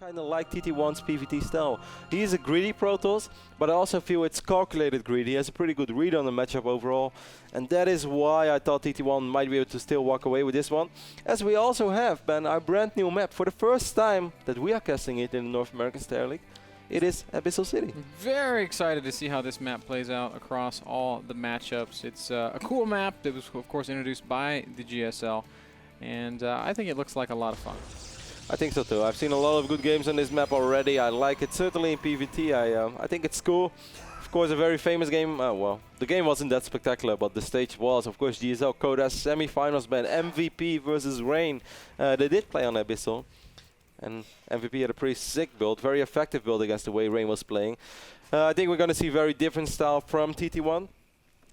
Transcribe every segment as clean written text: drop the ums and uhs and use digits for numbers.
Kind of like TT1's PvT style. He is a greedy Protoss, but I also feel it's calculated greed. He has a pretty good read on the matchup overall, and that is why I thought TT1 might be able to still walk away with this one. As we also have, Ben, our brand new map. For the first time that we are casting it in the North American Star League, it is Abyssal City. Very excited to see how this map plays out across all the matchups. It's a cool map that was, of course, introduced by the GSL, and I think it looks like a lot of fun. I think so too. I've seen a lot of good games on this map already. I like it, certainly in PvT. I think it's cool. Of course, a very famous game. Well, the game wasn't that spectacular, but the stage was. Of course, GSL Coda's semi-finals band MVP versus Rain. They did play on Abyssal, and MVP had a pretty sick build, very effective build against the way Rain was playing. I think we're going to see very different style from TT1.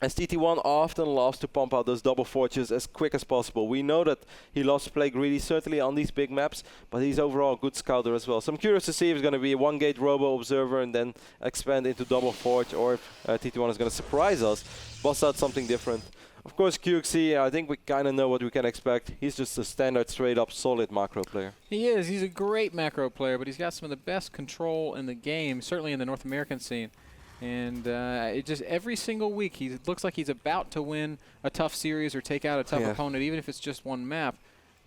As TT1 often loves to pump out those double forges as quick as possible. We know that he loves to play greedy, certainly on these big maps, but he's overall a good scouter as well. So I'm curious to see if it's going to be a one-gate robo observer and then expand into double forge, or if TT1 is going to surprise us, bust out something different. Of course, QXC, I think we kind of know what we can expect. He's just a standard, straight-up, solid macro player. He is. He's a great macro player, but he's got some of the best control in the game, certainly in the North American scene. And it just every single week he looks like he's about to win a tough series or take out a tough opponent, even if it's just one map.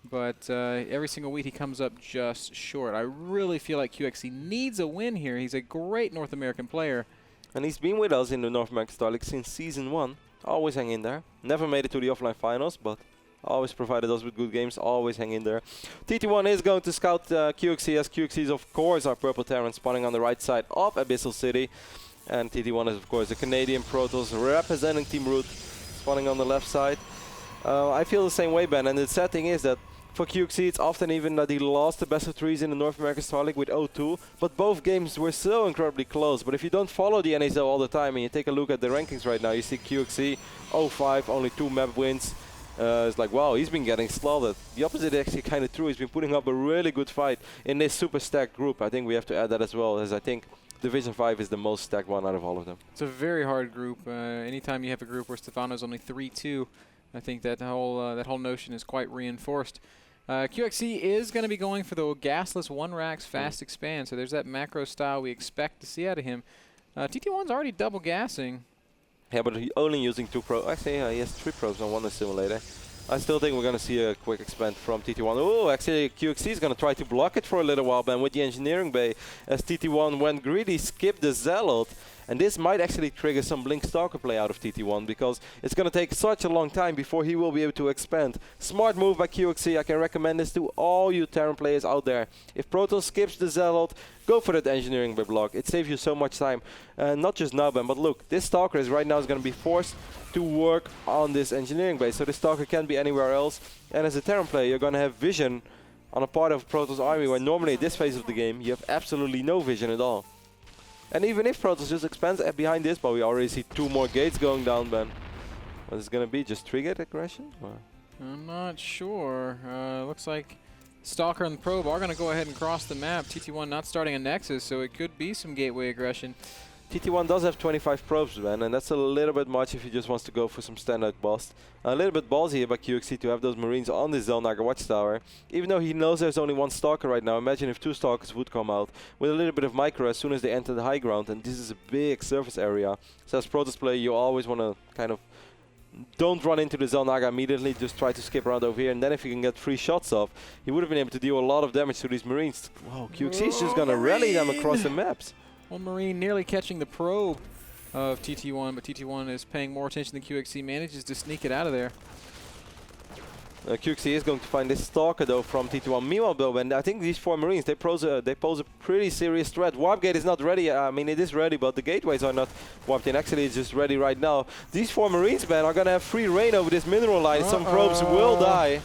But every single week he comes up just short. I really feel like QXC needs a win here. He's a great North American player. And he's been with us in the North American Star League since Season 1. Always hang in there. Never made it to the offline finals, but always provided us with good games. Always hang in there. TT1 is going to scout QXC, as QXC is, of course, our Purple Terran spawning on the right side of Abyssal City. And TT1 is, of course, a Canadian Protoss representing Team Root, spawning on the left side. I feel the same way, Ben, and the sad thing is that for QXC, it's often even that he lost the best of threes in the North American Star League with 0-2, but both games were so incredibly close. But if you don't follow the NASL all the time and you take a look at the rankings right now, you see QXC 0-5, only 2 map wins. It's like, wow, he's been getting slaughtered. The opposite is actually kind of true. He's been putting up a really good fight in this super stacked group. I think we have to add that as well, as I think Division 5 is the most stacked one out of all of them. It's a very hard group. Anytime you have a group where Stefano's only 3-2, I think that whole notion is quite reinforced. QXC is going to be going for the gasless one racks fast expand, so there's that macro style we expect to see out of him. TT1's already double gassing. Yeah, but he's only using 2 probes. Actually, he has 3 probes on one simulator. I still think we're going to see a quick expand from TT1. Oh, actually, QXC is going to try to block it for a little while, Ben, with the engineering bay. As TT1 went greedy, skipped the Zealot. And this might actually trigger some Blink Stalker play out of TT1, because it's going to take such a long time before he will be able to expand. Smart move by QXC. I can recommend this to all you Terran players out there. If Protoss skips the Zealot, go for that engineering bay block. It saves you so much time. Not just now, Ben, but look, this Stalker is right now going to be forced to work on this engineering base. So this Stalker can't be anywhere else. And as a Terran player, you're going to have vision on a part of Protoss army where normally at this phase of the game, you have absolutely no vision at all. And even if Protoss just expands behind this, but we already see 2 more gates going down, Ben. What is it going to be? Just 3-gate aggression? Or? I'm not sure. Looks like Stalker and the Probe are going to go ahead and cross the map. TT1 not starting a Nexus, so it could be some gateway aggression. TT1 does have 25 probes, Ben, and that's a little bit much if he just wants to go for some standard bust. A little bit ballsy here by QXC to have those Marines on this Zelnaga Watchtower. Even though he knows there's only 1 Stalker right now, imagine if 2 Stalkers would come out with a little bit of micro as soon as they enter the high ground, and this is a big surface area. So as Protoss player, you always want to kind of don't run into the Zelnaga immediately, just try to skip around over here, and then if you can get 3 shots off, he would have been able to deal a lot of damage to these Marines. Wow, QXC is just going to rally them across the maps. One Marine nearly catching the probe of TT1, but TT1 is paying more attention than QXC, manages to sneak it out of there. QXC is going to find this Stalker though from TT1. Meanwhile though, I think these 4 Marines, they pose a pretty serious threat. Warp Gate is not ready. I mean, it is ready, but the gateways are not warped in. Actually, it's just ready right now. These 4 Marines, man, are going to have free reign over this mineral line. Some probes will die.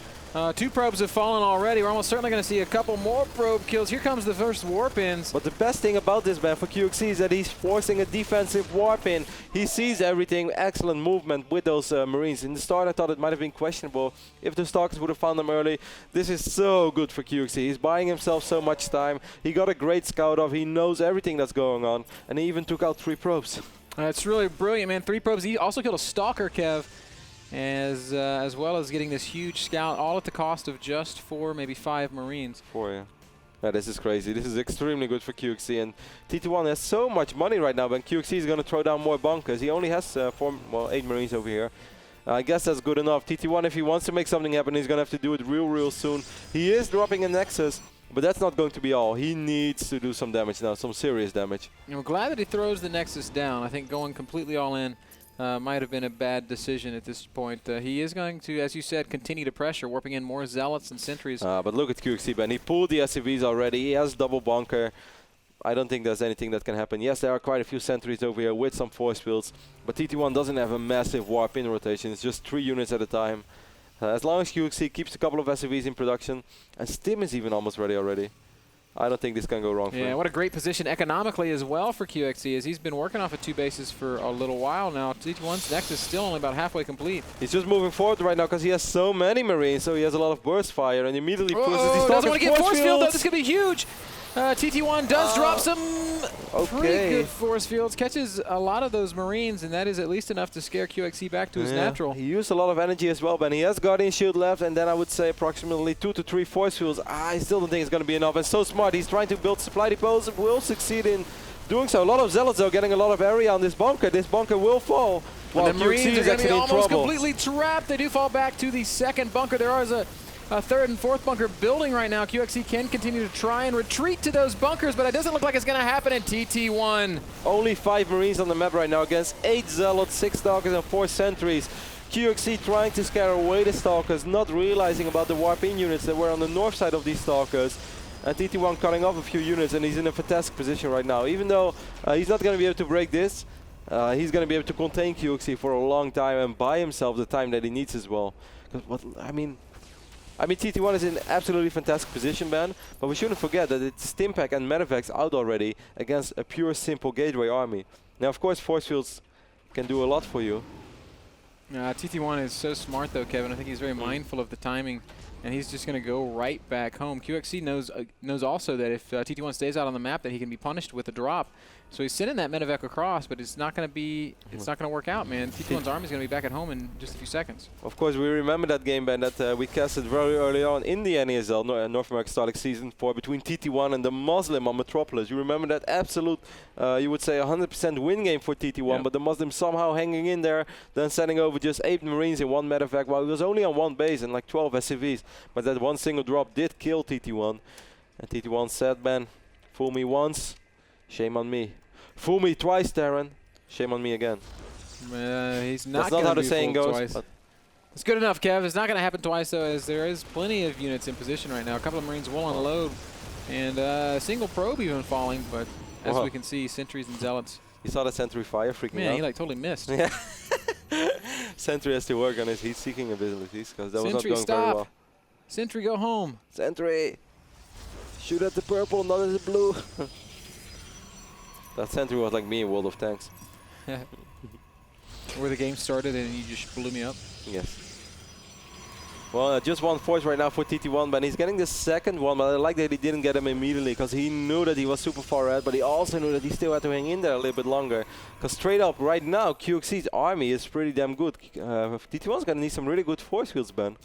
2 probes have fallen already. We're almost certainly going to see a couple more probe kills. Here comes the first warp-ins. But the best thing about this, man, for QXC is that he's forcing a defensive warp-in. He sees everything. Excellent movement with those Marines. In the start, I thought it might have been questionable if the Stalkers would have found them early. This is so good for QXC. He's buying himself so much time. He got a great scout off. He knows everything that's going on. And he even took out 3 probes. It's really brilliant, man. 3 probes. He also killed a Stalker, Kev. As well as getting this huge scout, all at the cost of just 4, maybe 5 Marines. 4, yeah. Yeah, this is crazy. This is extremely good for QXC, and TT1 has so much money right now, but QXC is going to throw down more bunkers. He only has 8 Marines over here. I guess that's good enough. TT1, if he wants to make something happen, he's going to have to do it real soon. He is dropping a Nexus, but that's not going to be all. He needs to do some damage now, some serious damage. I'm glad that he throws the Nexus down. I think going completely all in might have been a bad decision at this point. He is going to, as you said, continue to pressure, warping in more Zealots and Sentries. But look at QXC, Ben. He pulled the SCVs already. He has double bunker. I don't think there's anything that can happen. Yes, there are quite a few sentries over here with some force fields, but TT1 doesn't have a massive warp in rotation. It's just 3 units at a time. As long as QXC keeps a couple of SCVs in production, and Stim is even almost ready already, I don't think this can go wrong for him. Yeah, what a great position economically as well for QXC, as he's been working off of 2 bases for a little while now. TT1's Nexus is still only about halfway complete. He's just moving forward right now because he has so many Marines, so he has a lot of burst fire, and immediately pushes these doesn't want to get force field, though. fields. This could be huge. TT1 does drop some pretty good force fields, catches a lot of those Marines, and that is at least enough to scare QXC back to his natural. He used a lot of energy as well, Ben. He has Guardian Shield left, and then I would say approximately 2 to 3 force fields. I still don't think it's going to be enough. And so smart. He's trying to build supply depots, will succeed in doing so. A lot of Zealots, though, getting a lot of area on this bunker. This bunker will fall. While the Marines are going to be almost completely trapped. They do fall back to the second bunker. There is a third and fourth bunker building right now. QXC can continue to try and retreat to those bunkers, but it doesn't look like it's going to happen in TT1. Only 5 Marines on the map right now against 8 Zealots, 6 Stalkers, and 4 Sentries. QXC trying to scare away the Stalkers, not realizing about the warp-in units that were on the north side of these Stalkers. And TT1 cutting off a few units, and he's in a fantastic position right now. Even though he's not going to be able to break this, he's going to be able to contain QXC for a long time and buy himself the time that he needs as well. I mean, TT1 is in an absolutely fantastic position, Ben, but we shouldn't forget that it's Stimpack and Medevacs out already against a pure, simple Gateway army. Now, of course, force fields can do a lot for you. TT1 is so smart, though, Kevin. I think he's very mindful of the timing, and he's just going to go right back home. QXC knows also that if TT1 stays out on the map, that he can be punished with a drop. So he's sending that Medevac across, but it's not going to be, it's not going to work out, man. TT1's army is going to be back at home in just a few seconds. Of course, we remember that game, Ben, that we casted very early on in the NASL, North American Star League Season 4, between TT1 and the Muslim on Metropolis. You remember that absolute, you would say, 100% win game for TT1, but the Muslim somehow hanging in there, then sending over just 8 Marines in 1 Medevac, while he was only on 1 base and like 12 SCVs. But that one single drop did kill TT1. And TT1 said, Ben, fool me once, shame on me. Fool me twice, Darren. Shame on me again. He's not. That's not how the saying goes. Twice. It's good enough, Kev. It's not going to happen twice, though, as there is plenty of units in position right now. A couple of Marines will unload, and a single probe even falling. But as we can see, Sentries and Zealots. You saw the Sentry fire freaking out. Man, he like totally missed. Yeah. Sentry has to work on his heat-seeking abilities because that was not going very well. Sentry, go home. Sentry, shoot at the purple, not at the blue. That Sentry was like me in World of Tanks. Where the game started and you just blew me up? Yes. Well, just 1 force right now for TT1, but he's getting the second one, but I like that he didn't get him immediately because he knew that he was super far ahead, but he also knew that he still had to hang in there a little bit longer. Because straight up right now, QXC's army is pretty damn good. TT1's going to need some really good force fields, Ben.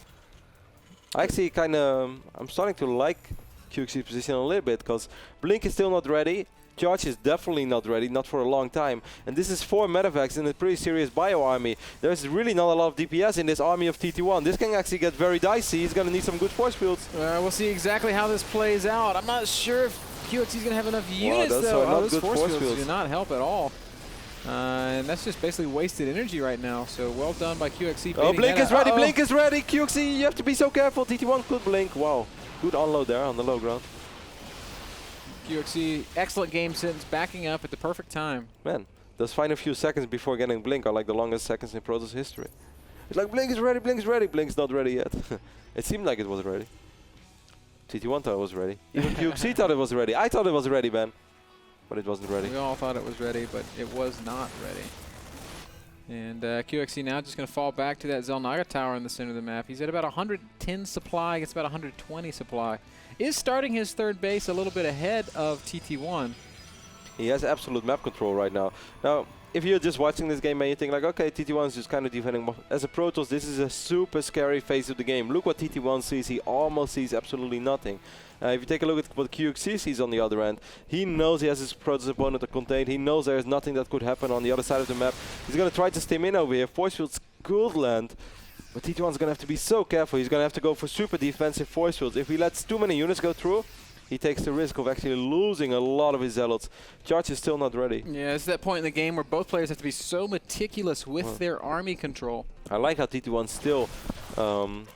I actually I'm starting to like QXC's position a little bit because Blink is still not ready. Charge is definitely not ready, not for a long time. And this is 4 Medevacs in a pretty serious bio army. There's really not a lot of DPS in this army of TT1. This can actually get very dicey. He's going to need some good force fields. We'll see exactly how this plays out. I'm not sure if QXC's going to have enough units, though. Those force fields do not help at all. And that's just basically wasted energy right now. So well done by QXC. Oh, Blink is ready, Blink is ready. QXC, you have to be so careful. TT1 could Blink. Wow. Good unload there on the low ground. QXC, excellent game sense, backing up at the perfect time. Man, those final few seconds before getting Blink are like the longest seconds in Protoss history. It's like Blink is ready, Blink is ready. Blink's not ready yet. It seemed like it was ready. TT1 thought it was ready. Even QXC thought it was ready. I thought it was ready, Ben. But it wasn't ready. We all thought it was ready, but it was not ready. And QXC now just going to fall back to that Zelnaga tower in the center of the map. He's at about 110 supply, gets about 120 supply. Is starting his third base a little bit ahead of TT1. He has absolute map control right now. Now, if you're just watching this game and you think like, okay, TT1 is just kind of defending. As a Protoss, this is a super scary phase of the game. Look what TT1 sees. He almost sees absolutely nothing. If you take a look at what QXC sees on the other end, he knows he has his Protoss opponent contained. He knows there is nothing that could happen on the other side of the map. He's going to try to stim in over here. Force fields could land, but TT1 is going to have to be so careful. He's going to have to go for super defensive force fields. If he lets too many units go through, he takes the risk of actually losing a lot of his zealots. Charge is still not ready. Yeah, it's that point in the game where both players have to be so meticulous with their army control. I like how TT1 still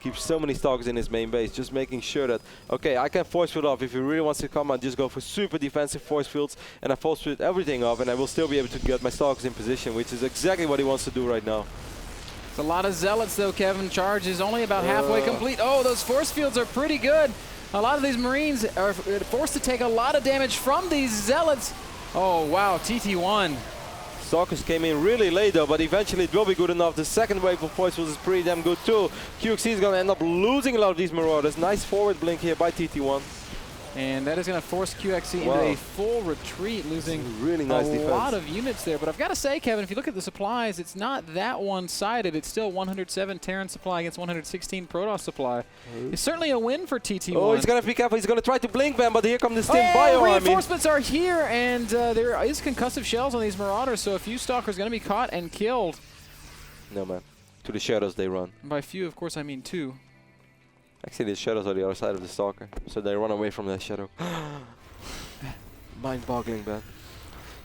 keeps so many stalkers in his main base, just making sure that, okay, I can force field off. If he really wants to come, I'll just go for super defensive force fields, and I force field everything off, and I will still be able to get my stalkers in position, which is exactly what he wants to do right now. It's a lot of zealots, though, Kevin. Charge is only about halfway complete. Oh, those force fields are pretty good. A lot of these Marines are forced to take a lot of damage from these zealots. Oh, wow, TT1. Stalkers came in really late though, but eventually it will be good enough. The second wave of force fields is pretty damn good too. QXC is going to end up losing a lot of these Marauders. Nice forward blink here by TT1. And that is going to force QXC into a full retreat, losing really nice a defense. lot of units there. But I've got to say, Kevin, if you look at the supplies, it's not that one-sided. It's still 107 Terran supply against 116 Protoss supply. It's certainly a win for TT1. Oh, he's going to be careful. He's going to try to blink ban, but here come the Stim Bio reinforcements are here, and there is concussive shells on these Marauders, so a few Stalkers going to be caught and killed. No, man. To the shadows they run. And by few, of course, I mean 2. Actually, the shadows are the other side of the Stalker, so they run away from the shadow. Mind-boggling, man.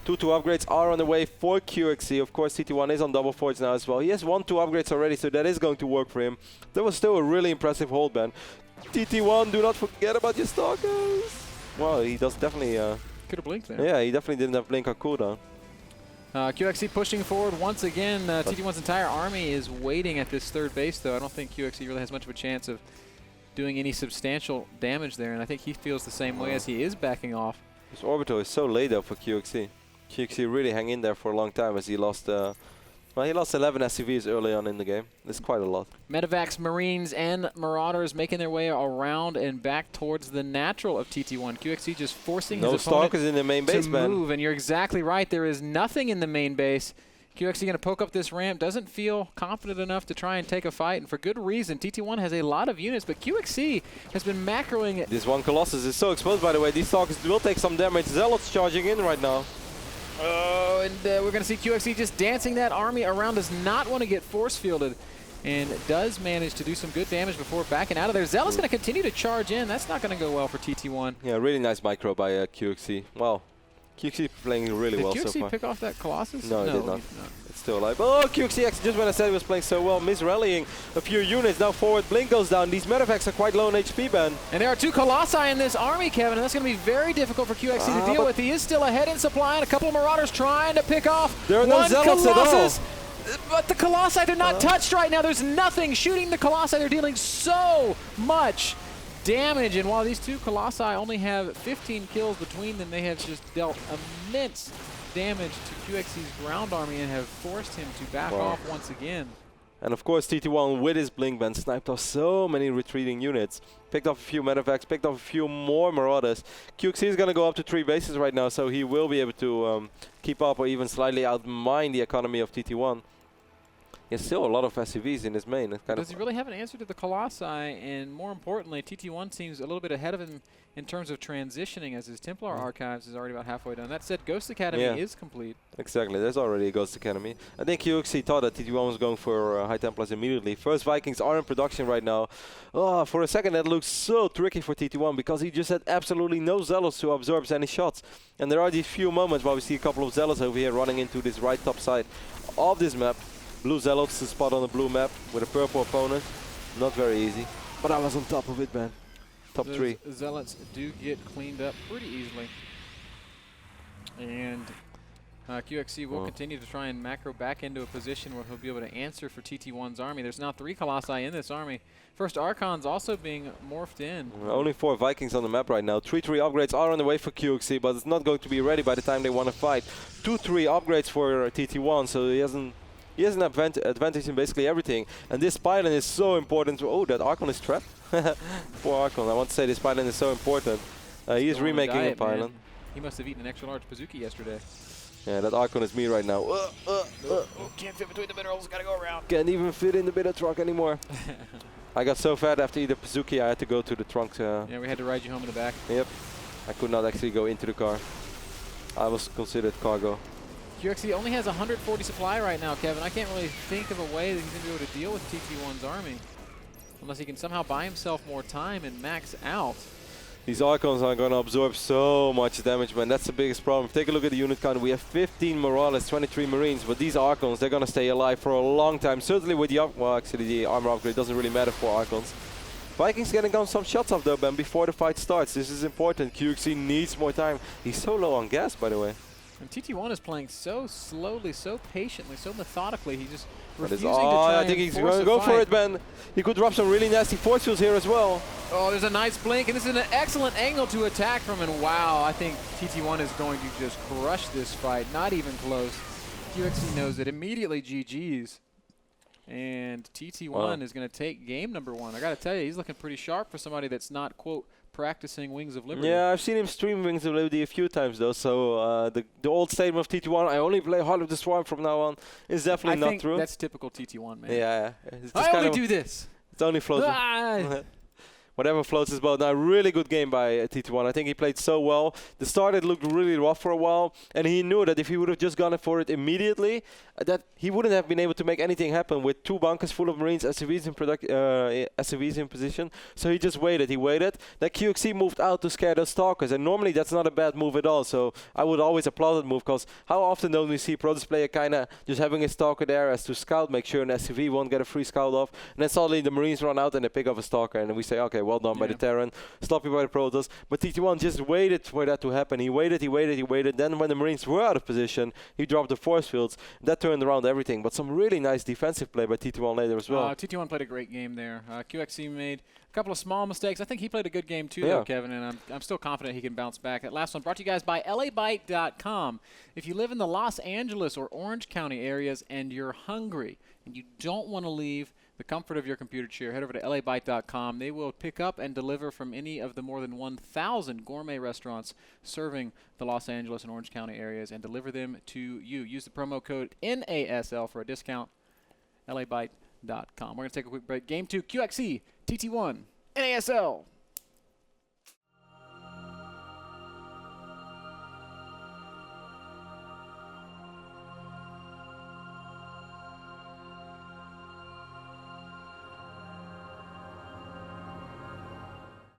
2 upgrades are on the way for QXC. Of course, TT1 is on double forge now as well. He has 1-2 upgrades already, so that is going to work for him. That was still a really impressive hold, man. TT1, do not forget about your Stalkers. Well, he does definitely... Could have blinked there. Yeah, he definitely didn't have blink on cooldown. QXC pushing forward once again. TT1's entire army is waiting at this third base, though. I don't think QXC really has much of a chance of doing any substantial damage there, and I think he feels the same way as he is backing off. This orbital is so late though for QXC. QXC really hang in there for a long time as he lost, well, he lost 11 SCVs early on in the game. That's quite a lot. Medevacs, Marines, and Marauders making their way around and back towards the natural of TT1. QXC just forcing his opponent Stalkers in the main base, to move, and you're exactly right. There is nothing in the main base. QXC going to poke up this ramp, doesn't feel confident enough to try and take a fight, and for good reason. TT1 has a lot of units, but QXC has been macroing it. This one Colossus is so exposed, by the way. These Stalkers will take some damage. Zealots charging in right now. Oh, and we're going to see QXC just dancing that army around, does not want to get force fielded, and does manage to do some good damage before backing out of there. Zealot's going to continue to charge in. That's not going to go well for TT1. Yeah, really nice micro by QXC. Well, QXC playing really well so far. Did QXC pick off that Colossus? No, it did not. It's still alive. Oh, QXC, just when I said he was playing so well, misrallying a few units. Now forward blink goes down. These Medevacs are quite low in HP, Ben. And there are 2 Colossi in this army, Kevin, and that's going to be very difficult for QXC to deal with. He is still ahead in supply, and a couple of Marauders trying to pick off there are no Zealots Colossus. At all. But the Colossi, they're not touched right now. There's nothing shooting the Colossi. They're dealing so much damage, and while these 2 Colossi only have 15 kills between them, they have just dealt immense damage to QXC's ground army and have forced him to back off once again. And of course TT1 with his blink ban sniped off so many retreating units. Picked off a few Medevacs, picked off a few more Marauders. QXC is going to go up to 3 bases right now, so he will be able to keep up or even slightly outmine the economy of TT1. He has still a lot of SCVs in his main. Does he really have an answer to the Colossi? And more importantly, TT1 seems a little bit ahead of him in terms of transitioning, as his Templar archives is already about halfway done. That said, Ghost Academy is complete. Exactly, there's already a Ghost Academy. I think QXC thought that TT1 was going for High Templars immediately. First Vikings are in production right now. Oh, for a second that looks so tricky for TT1 because he just had absolutely no Zealots to absorb any shots. And there are these few moments where we see a couple of Zealots over here running into this right top side of this map. Blue Zealots to spot on the blue map with a purple opponent. Not very easy. But I was on top of it, man. Top 3. Zealots do get cleaned up pretty easily. And QXC will continue to try and macro back into a position where he'll be able to answer for TT1's army. There's now 3 Colossi in this army. First Archon's also being morphed in. Only 4 Vikings on the map right now. 3-3 upgrades are on the way for QXC, but it's not going to be ready by the time they want to fight. 2-3 upgrades for TT1, so he has an advantage in basically everything. And this pylon is so important. Oh, that Archon is trapped. Poor Archon. I want to say this pylon is so important. He is remaking a pylon. He must have eaten an extra large Pazuki yesterday. Yeah, that Archon is me right now. Can't fit between the minerals, gotta go around. Can't even fit in the bitter truck anymore. I got so fat after eating Pazuki, I had to go to the trunk. Yeah, we had to ride you home in the back. Yep. I could not actually go into the car. I was considered cargo. QXC only has 140 supply right now, Kevin. I can't really think of a way that he's going to be able to deal with TT1's army. Unless he can somehow buy himself more time and max out. These Archons are going to absorb so much damage, man. That's the biggest problem. Take a look at the unit count. We have 15 Morales, 23 Marines. But these Archons, they're going to stay alive for a long time. Certainly with the well, actually, the armor upgrade doesn't really matter for Archons. Vikings getting some shots off though, Ben, before the fight starts. This is important. QXC needs more time. He's so low on gas, by the way. And TT1 is playing so slowly, so patiently, so methodically. He's just refusing to try I think he's going to go for it, Ben. He could drop some really nasty force fields here as well. Oh, there's a nice blink, and this is an excellent angle to attack from. And wow, I think TT1 is going to just crush this fight. Not even close. QXC knows it. Immediately GG's. And TT1 is going to take game number 1. I got to tell you, he's looking pretty sharp for somebody that's not, quote, practicing Wings of Liberty. Yeah, I've seen him stream Wings of Liberty a few times, though. So the old statement of TT1, I only play Heart of the Swarm from now on, is definitely not true. That's typical TT1, man. Yeah. It's I only do this. It's only floats. Whatever floats his boat. Now, really good game by TT1. I think he played so well. The start, it looked really rough for a while, and he knew that if he would have just gone for it immediately, that he wouldn't have been able to make anything happen with 2 bunkers full of Marines, SCVs in position. So he just waited. He waited. That QXC moved out to scare those Stalkers, and normally that's not a bad move at all. So I would always applaud that move, because how often don't we see Protoss player kind of just having a Stalker there as to scout, make sure an SCV won't get a free scout off, and then suddenly the Marines run out and they pick up a Stalker, and then we say, okay, well done by the Terran, sloppy by the Protoss. But TT1 just waited for that to happen. He waited. Then when the Marines were out of position, he dropped the force fields. That turned around everything. But some really nice defensive play by TT1 later as well. TT1 played a great game there. QXC made a couple of small mistakes. I think he played a good game too, though, Kevin, and I'm still confident he can bounce back. That last one brought to you guys by LABite.com. If you live in the Los Angeles or Orange County areas and you're hungry and you don't want to leave the comfort of your computer chair, head over to LABite.com. They will pick up and deliver from any of the more than 1,000 gourmet restaurants serving the Los Angeles and Orange County areas and deliver them to you. Use the promo code NASL for a discount. LABite.com. We're going to take a quick break. Game 2, QXC, TT1, NASL.